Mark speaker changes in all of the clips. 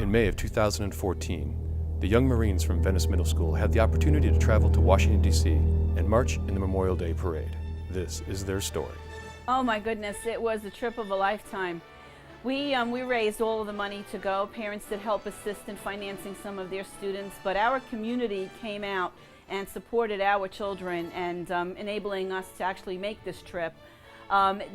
Speaker 1: In May of 2014, the young Marines from Venice Middle School had the opportunity to travel to Washington, D.C. and march in the Memorial Day Parade. This is their story.
Speaker 2: Oh my goodness, it was a trip of a lifetime. We raised all of the money to go. Parents did help assist in financing some of their students, but our community came out and supported our children and enabling us to actually make this trip.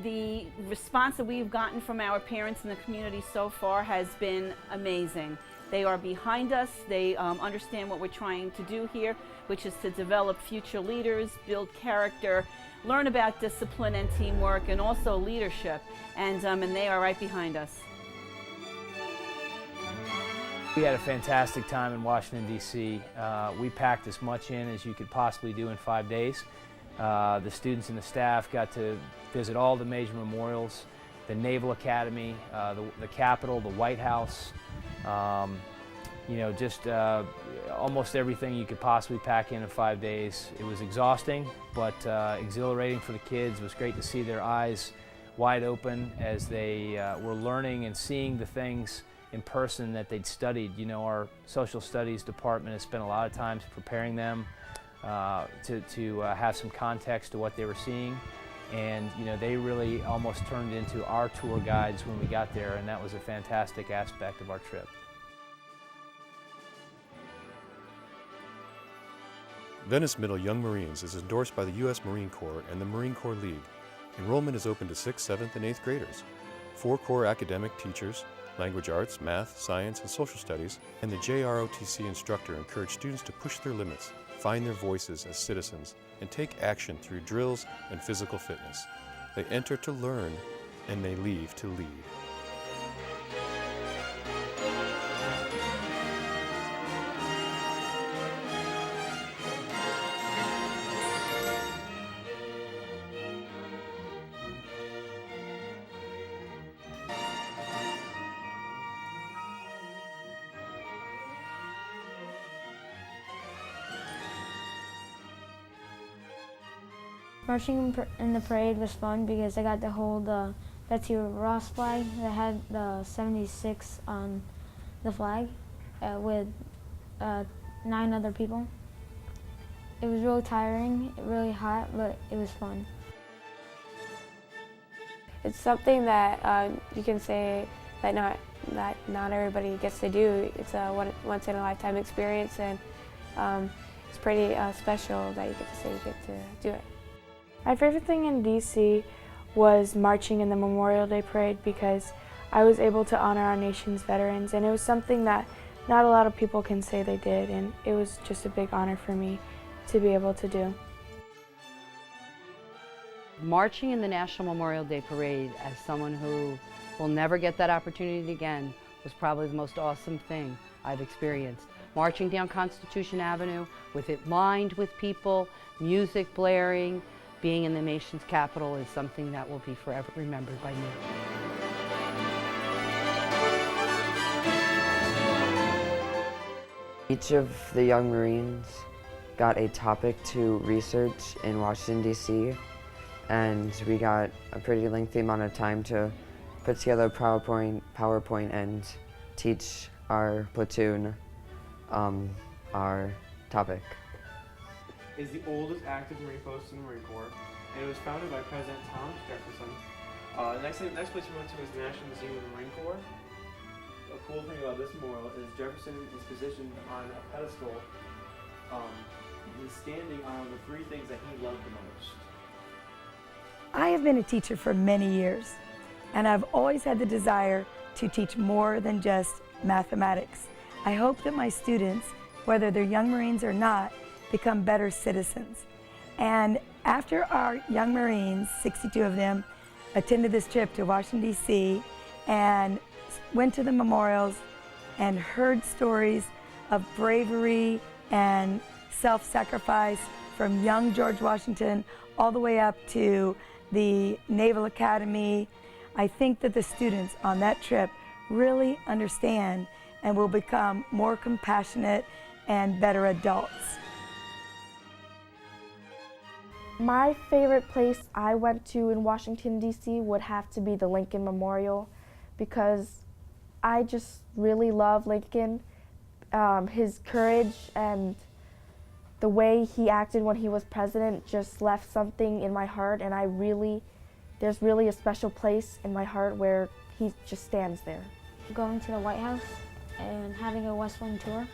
Speaker 2: The response that we've gotten from our parents in the community so far has been amazing. They are behind us. They understand what we're trying to do here, which is to develop future leaders, build character, learn about discipline and teamwork, and also leadership. And they are right behind us.
Speaker 3: We had a fantastic time in Washington, D.C. We packed as much in as you could possibly do in 5 days. The students and the staff got to visit all the major memorials, the Naval Academy, the Capitol, the White House, just almost everything you could possibly pack in 5 days. It was exhausting, but exhilarating for the kids. It was great to see their eyes wide open as they were learning and seeing the things in person that they'd studied. You know, our social studies department has spent a lot of time preparing them to have some context to what they were seeing. And they really almost turned into our tour guides when we got there, and that was a fantastic aspect of our trip.
Speaker 1: Venice Middle Young Marines is endorsed by the U.S. Marine Corps and the Marine Corps League. Enrollment is open to 6th, 7th, and 8th graders. 4 core academic teachers, language arts, math, science, and social studies, and the JROTC instructor encourage students to push their limits, find their voices as citizens, and take action through drills and physical fitness. They enter to learn, and they leave to lead.
Speaker 4: Marching in the parade was fun because I got to hold the Betsy Ross flag that had the 76 on the flag with 9 other people. It was really tiring, really hot, but it was fun.
Speaker 5: It's something that you can say that not everybody gets to do. It's a once in a lifetime experience, and it's pretty special that you get to say you get to do it.
Speaker 6: My favorite thing in DC was marching in the Memorial Day Parade because I was able to honor our nation's veterans, and it was something that not a lot of people can say they did, and it was just a big honor for me to be able to do.
Speaker 7: Marching in the National Memorial Day Parade as someone who will never get that opportunity again was probably the most awesome thing I've experienced. Marching down Constitution Avenue with it lined with people, music blaring, being in the nation's capital is something that will be forever remembered by me.
Speaker 8: Each of the young Marines got a topic to research in Washington, D.C., and we got a pretty lengthy amount of time to put together a PowerPoint and teach our platoon our topic.
Speaker 9: Is the oldest active Marine post in the Marine Corps, and it was founded by President Thomas Jefferson. The next place we went to was the National Museum of the Marine Corps. A cool thing about this memorial is Jefferson is positioned on a pedestal. He's standing on the 3 things that he loved the most.
Speaker 10: I have been a teacher for many years, and I've always had the desire to teach more than just mathematics. I hope that my students, whether they're young Marines or not, become better citizens. And after our young Marines, 62 of them, attended this trip to Washington, D.C. and went to the memorials and heard stories of bravery and self-sacrifice from young George Washington all the way up to the Naval Academy, I think that the students on that trip really understand and will become more compassionate and better adults.
Speaker 6: My favorite place I went to in Washington, D.C. would have to be the Lincoln Memorial because I just really love Lincoln. His courage and the way he acted when he was president just left something in my heart, and there's really a special place in my heart where he just stands there.
Speaker 4: Going to the White House and having a West Wing tour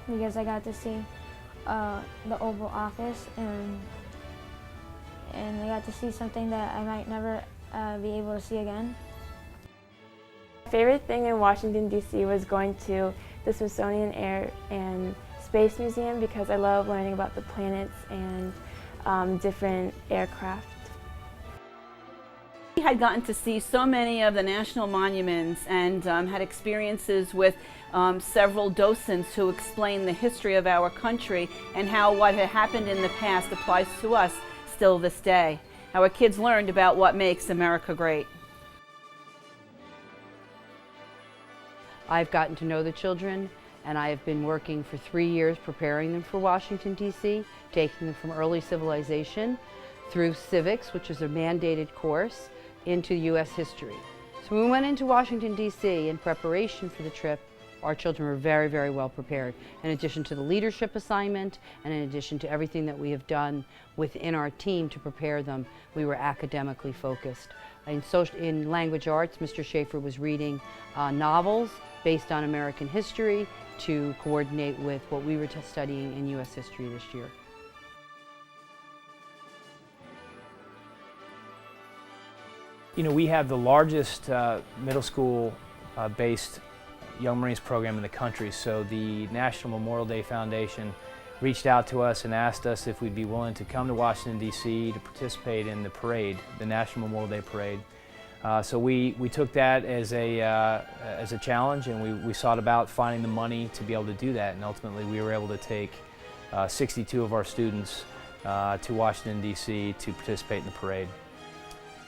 Speaker 4: because I got to see the Oval Office and I got to see something that I might never be able to see again.
Speaker 5: My favorite thing in Washington, D.C. was going to the Smithsonian Air and Space Museum because I love learning about the planets and different aircraft.
Speaker 2: We had gotten to see so many of the national monuments and had experiences with several docents who explained the history of our country and how what had happened in the past applies to us still this day. Our kids learned about what makes America great.
Speaker 7: I've gotten to know the children, and I have been working for 3 years preparing them for Washington, D.C., taking them from early civilization through civics, which is a mandated course, into U.S. history. So when we went into Washington, D.C. in preparation for the trip, our children were very, very well prepared. In addition to the leadership assignment and in addition to everything that we have done within our team to prepare them, we were academically focused. In language arts, Mr. Schaefer was reading novels based on American history to coordinate with what we were studying in U.S. history this year.
Speaker 3: You know, we have the largest middle school based Young Marines program in the country, so the National Memorial Day Foundation reached out to us and asked us if we'd be willing to come to Washington, D.C. to participate in the parade, the National Memorial Day Parade. So we took that as a challenge, and we sought about finding the money to be able to do that, and ultimately we were able to take 62 of our students to Washington, D.C. to participate in the parade.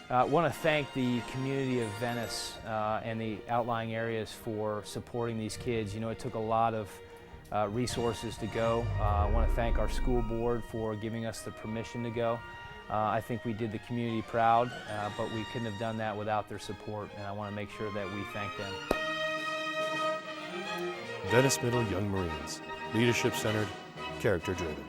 Speaker 3: I want to thank the community of Venice and the outlying areas for supporting these kids. You know, it took a lot of resources to go. I want to thank our school board for giving us the permission to go. I think we did the community proud, but we couldn't have done that without their support, and I want to make sure that we thank them.
Speaker 1: Venice Middle Young Marines. Leadership centered, character driven.